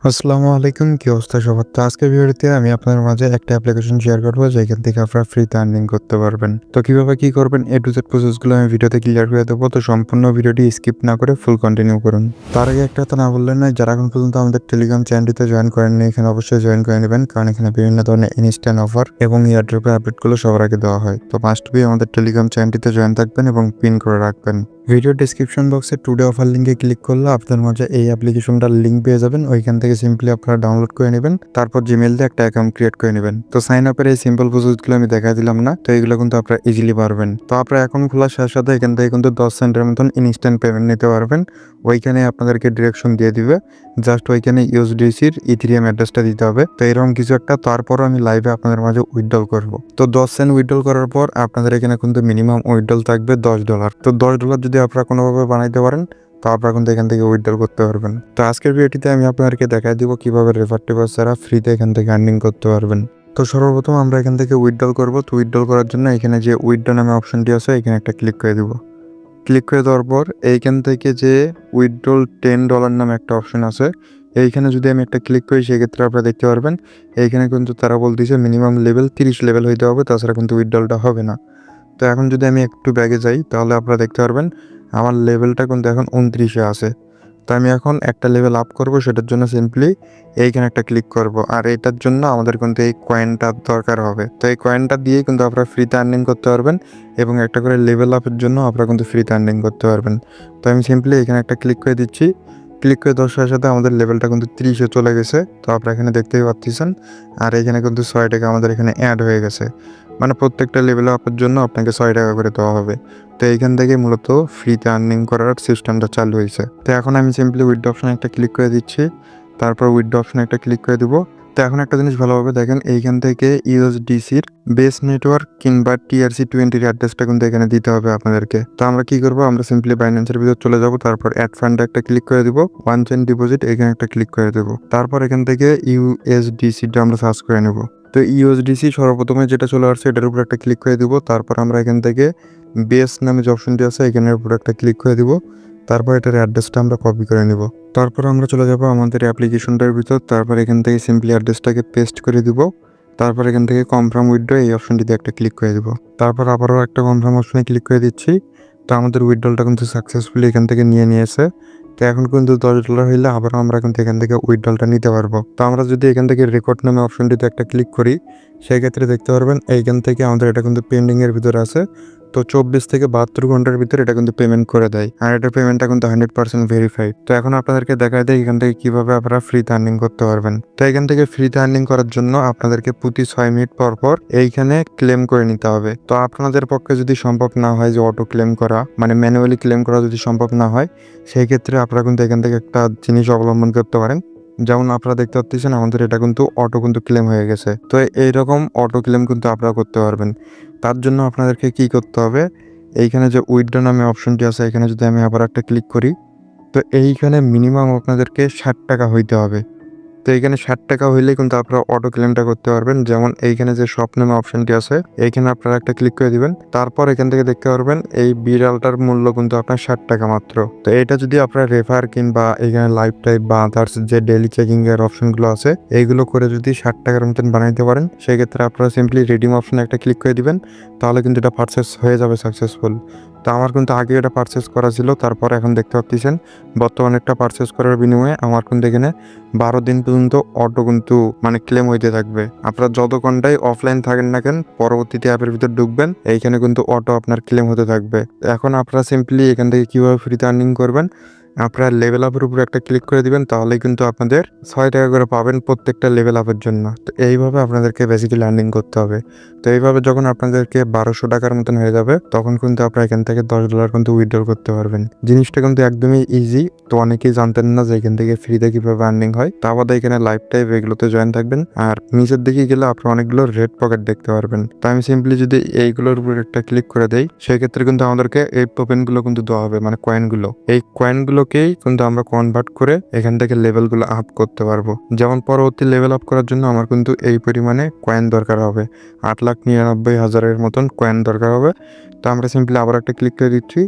আসসালামু আলাইকুম। কি অবস্থা সবার? তো আজকের ভিডিওতে আমি আপনাদের মাঝে একটা অ্যাপ্লিকেশন শেয়ার করব যেখান থেকে আপনারা ফ্রিতে আর্নিং করতে পারবেন। তো কিভাবে কি করবেন A to Z প্রসেসগুলো আমি ভিডিওতে ক্লিয়ার করে দেবো। তো সম্পূর্ণ ভিডিওটি স্কিপ না করে ফুল কন্টিনিউ করুন। তার আগে একটা কথা না বললেন নয়, যারা এখন পর্যন্ত আমাদের টেলিগ্রাম চ্যানেলটিতে জয়েন করেননি এখানে অবশ্যই জয়েন করে নেবেন, কারণ এখানে বিভিন্ন ধরনের ইনস্ট্যান্ট অফার এবং এয়ারড্রপের আপডেটগুলো সবার আগে দেওয়া হয়। তো মাস্ট বি আমাদের টেলিগ্রাম চ্যানেলটিতে জয়েন থাকবেন এবং পিন করে রাখবেন। ভিডিও ডেসক্রিপশন বক্সে টুডে অফার লিঙ্কে ক্লিক করলে আপনার মাঝে এই অ্যাপ্লিকেশনটার লিঙ্ক পেয়ে যাবেন। ওইখান থেকে সিম্পলি আপনারা ডাউনলোড করে নেবেন, তারপর জিমেল দিয়ে একটা অ্যাকাউন্ট ক্রিয়েট করে নেবেন। তো সাইন আপের এই সিম্পল প্রসেসগুলো আমি দেখা দিলাম না, তো এইগুলো কিন্তু আপনারা ইজিলি পারবেন। তো আপনারা অ্যাকাউন্ট খোলার সাথে সাথে এখান থেকে কিন্তু 10 সেন্টের মতন ইনস্ট্যান্ট পেমেন্ট নিতে পারবেন। ওইখানে আপনাদেরকে ডিরেকশন দিয়ে দিবে, জাস্ট ওইখানে ইউএসডিসির ইথেরিয়াম অ্যাড্রেসটা দিতে হবে। তো এরকম কিছু একটা, তারপরও আমি লাইভে আপনাদের মাঝে উইথড্রল করব। তো 10 সেন্ট উইথড্রল করার পর আপনাদের এখানে কিন্তু মিনিমাম উইথড্রল থাকবে $10। তো $10 যদি আপনারা কোনোভাবে বানাইতে পারেন তো আপনারা কিন্তু এখান থেকে উইথড্রল করতে পারবেন। তো আজকের ভিডিওটিতে আমি আপনাদেরকে দেখাই দিব কিভাবে রেফার টেপার ছাড়া ফ্রিতে এখান থেকে আর্নিং করতে পারবেন। তো সর্বপ্রথম আমরা এখান থেকে উইথড্রল করব। তো উইথড্রল করার জন্য এখানে যে উইথড্র নামে অপশনটি আছে এখানে একটা ক্লিক করে দিব। ক্লিক করে দেওয়ার পর এইখান থেকে যে উইথড্রল $10 নামে একটা অপশন আছে, এইখানে যদি আমি একটা ক্লিক করি সেক্ষেত্রে আপনারা দেখতে পারবেন এইখানে কিন্তু তারা বলতেছে মিনিমাম লেভেল 30 লেভেল হইতে হবে, তাছাড়া কিন্তু উইথড্রলটা হবে না। তো এখন যদি আমি একটু ব্যাগে যাই তাহলে আপনারা দেখতে পারবেন আমার লেভেলটা কিন্তু এখন 29-এ আছে। তো আমি এখন একটা লেভেল আপ করব, সেটার জন্য সিম্পলি এইখানে একটা ক্লিক করব। আর এটার জন্য আমাদের কিন্তু এই কয়েনটা দরকার হবে। তো এই কয়েনটা দিয়ে কিন্তু আপনারা ফ্রিতে আর্নিং করতে পারবেন এবং একটা করে লেভেল আপের জন্য আপনারা কিন্তু ফ্রিতে আর্নিং করতে পারবেন। তো আমি সিম্পলি এখানে একটা ক্লিক করে দিচ্ছি। ক্লিক করে দেওয়ার সাথে সাথে আমাদের লেভেলটা কিন্তু 30-এ চলে গেছে। তো আপনারা এখানে দেখতেই পাচ্ছেন। আর এখানে কিন্তু 6 টাকা আমাদের এখানে অ্যাড হয়ে গেছে, মানে প্রত্যেকটা লেভেল আপের জন্য আপনাকে 6 টাকা করে দেওয়া হবে। তো এইখান থেকে মূলত ফ্রিতে আর্নিং করার সিস্টেমটা চালু হয়েছে। তো এখন আমি সিম্পলি উইথড্র অপশনে একটা ক্লিক করে দিচ্ছি, তারপর উইথড্র অপশনে একটা ক্লিক করে দিব। তো এখন একটা জিনিস ভালোভাবে দেখেন, এইখান থেকে ইউএসডিসির বেস নেটওয়ার্ক কিংবা TRC20 অ্যাড্রেসটা কিন্তু এখানে দিতে হবে আপনাদেরকে। তো আমরা কি করব, আমরা সিম্পলি বাইন্যান্সের ভিতর চলে যাব, তারপর অ্যাড ফান্ডে একটা ক্লিক করে দিব, ওয়ান চেইন ডিপোজিট এখানে একটা ক্লিক করে দেব। তারপর এখান থেকে ইউএসডিসিটা আমরা সার্চ করে নেব। তো ইউএসডিসি সর্বপ্রথমে যেটা চলে আসছে এটার উপর একটা ক্লিক করে দিব। তারপর আমরা এখান থেকে বেস নামে যে অপশনটি আছে এখানের উপর একটা ক্লিক করে দিব। তারপর এটার অ্যাড্রেসটা আমরা কপি করে নিব। তারপর আমরা চলে যাব আমাদের অ্যাপ্লিকেশনটার ভিতর। তারপর এখান থেকে সিম্পলি অ্যাড্রেসটাকে পেস্ট করে দিব। তারপর এখান থেকে কনফার্ম উইথড্র এই অপশনটিতে একটা ক্লিক করে দিব। তারপর আবারও একটা কনফার্ম অপশনে ক্লিক করে দিচ্ছি। তো আমাদের উইথড্রলটা কিন্তু সাকসেসফুলি এখান থেকে নিয়েছে। তো এখন কিন্তু $10 হইলে আবারও আমরা কিন্তু এখান থেকে উইথড্রলটা নিতে পারবো। তো আমরা যদি এখান থেকে রেকর্ড নামে অপশনটিতে একটা ক্লিক করি সেই ক্ষেত্রে দেখতে পারবেন এইখান থেকে আমাদের এটা কিন্তু পেন্ডিংয়ের ভিতরে আছে। তো 24 থেকে 72 ঘন্টার ভিতরে এটা কিন্তু পেমেন্ট করে দেয়, আর এটার পেমেন্টটা কিন্তু 100% ভেরিফাইড। তো এখন আপনাদেরকে দেখায় দেয় এখান থেকে কিভাবে আপনারা ফ্রিতে আর্নিং করতে পারবেন। তো এখান থেকে ফ্রিতে আর্নিং করার জন্য আপনাদেরকে প্রতি 6 মিনিট পর পর এইখানে ক্লেম করে নিতে হবে। তো আপনাদের পক্ষে যদি সম্ভব না হয় যে অটো ক্লেম করা, মানে ম্যানুয়ালি ক্লেম করা যদি সম্ভব না হয় সেই ক্ষেত্রে আপনারা কিন্তু এখান থেকে একটা জিনিস অবলম্বন করতে পারেন। যেমন আপনারা দেখতে পাচ্ছেন আমাদের এটা কিন্তু অটো কিন্তু ক্লেম হয়ে গেছে। তো এইরকম অটো ক্লেম কিন্তু আপনারা করতে পারবেন। তার জন্য আপনাদেরকে কি করতে হবে, এইখানে যে উইথড্র নামে অপশনটি আছে এখানে যদি আমি আবার একটা ক্লিক করি, তো এইখানে মিনিমাম আপনাদেরকে 60 টাকা হইতে হবে। তো এইখানে 60 টাকা হইলে কিন্তু আপনারা অটো ক্লেমটা করতে পারবেন। যেমন এইখানে যে শপ নামে অপশনটি আছে এইখানে আপনারা একটা ক্লিক করে দিবেন। তারপর এখান থেকে দেখতে পারবেন এই বিড়ালটার মূল্য কিন্তু আপনার 60 টাকা মাত্র। তো এটা যদি আপনারা রেফার কিংবা এখানে লাইফ টাইপ বা আদার্স যে ডেইলি চেকিং এর অপশনগুলো আছে এইগুলো করে যদি 60 টাকার মতন বানাইতে পারেন সেক্ষেত্রে আপনারা সিম্পলি রিডিম অপশনে একটা ক্লিক করে দিবেন, তাহলে কিন্তু এটা পারচেস হয়ে যাবে সাকসেসফুল। তো আমার কিন্তু আগে এটা পারচেস করা ছিল, তারপর এখন দেখতে পাচ্ছেন বর্তমানে একটা পারচেস করার বিনিময়ে আমার কিন্তু এখানে 12 দিন পর্যন্ত অটো কিন্তু মানে ক্লেম হইতে থাকবে। আপনারা যত ঘন্টায় অফলাইন থাকেন না কেন পরবর্তীতে অ্যাপের ভিতর ঢুকবেন এইখানে কিন্তু অটো আপনার ক্লেম হতে থাকবে। এখন আপনারা সিম্পলি এখান থেকে কিভাবে ফ্রিতে আর্নিং করবেন, আপনারা লেভেল আপের উপর একটা ক্লিক করে দিবেন, তাহলেই কিন্তু আপনাদের 6 টাকা করে পাবেন প্রত্যেকটা লেভেল আপের জন্য। তো এইভাবে আপনাদেরকে বেসিক্যালি আর্নিং করতে হবে। তো এইভাবে যখন আপনাদেরকে 1200 টাকার মতন হয়ে যাবে তখন কিন্তু আপনারা এখান থেকে $10 কিন্তু উইথড্র করতে পারবেন। জিনিসটা কিন্তু একদমই ইজি। তো অনেকেই জানতেন না যে এখান থেকে ফ্রিতে কিভাবে আর্নিং হয়। তা বাদে এখানে লাইফ টাইপ এগুলোতে জয়েন থাকবেন। আর নিচের দিকে গেলে আপনারা অনেকগুলো রেড পকেট দেখতে পারবেন। তো আমি সিম্পলি যদি এইগুলোর উপর একটা ক্লিক করে দেই সেক্ষেত্রে কিন্তু আমাদেরকে এই টোকেনগুলো কিন্তু দেওয়া হবে, মানে কয়েনগুলো। এই কয়েনগুলোকেই কিন্তু আমরা কনভার্ট করে এখান থেকে লেভেলগুলো আপ করতে পারবো। যেমন পরবর্তী লেভেল আপ করার জন্য আমার কিন্তু এই পরিমাণে কয়েন দরকার হবে, 8,99,000-এর মতন কয়েন দরকার হবে। তো আমরা সিম্পলি আবার একটা ক্লিক করে দিচ্ছি।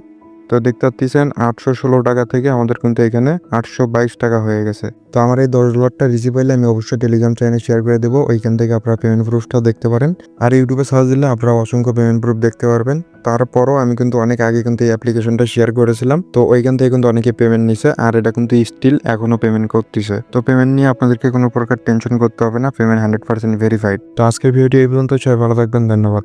তো দেখতে পাচ্ছেন 816 টাকা থেকে আমাদের কিন্তু এখানে 822 টাকা হয়ে গেছে। তো আমার এই $10টা রিসিভ হইলে আমি অবশ্যই টেলিগ্রাম চ্যানেলে শেয়ার করে দেবো, ওইখান থেকে আপনারা পেমেন্ট প্রুফটাও দেখতে পারেন। আর ইউটিউবে সার্চ দিলে আপনারা অসংখ্য পেমেন্ট প্রুফ দেখতে পারবেন। তারপরও আমি কিন্তু অনেক আগে কিন্তু এই অ্যাপ্লিকেশনটা শেয়ার করেছিলাম, তো ওইখান থেকে কিন্তু অনেকে পেমেন্ট নিছে, আর এটা কিন্তু স্টিল এখনো পেমেন্ট করতেছে। তো পেমেন্ট নিয়ে আপনাদেরকে কোনো প্রকার টেনশন করতে হবে না, পেমেন্ট 100% ভেরিফাইড। তো আজকের ভিডিওটি এই পর্যন্ত, সবাই ভালো থাকবেন, ধন্যবাদ।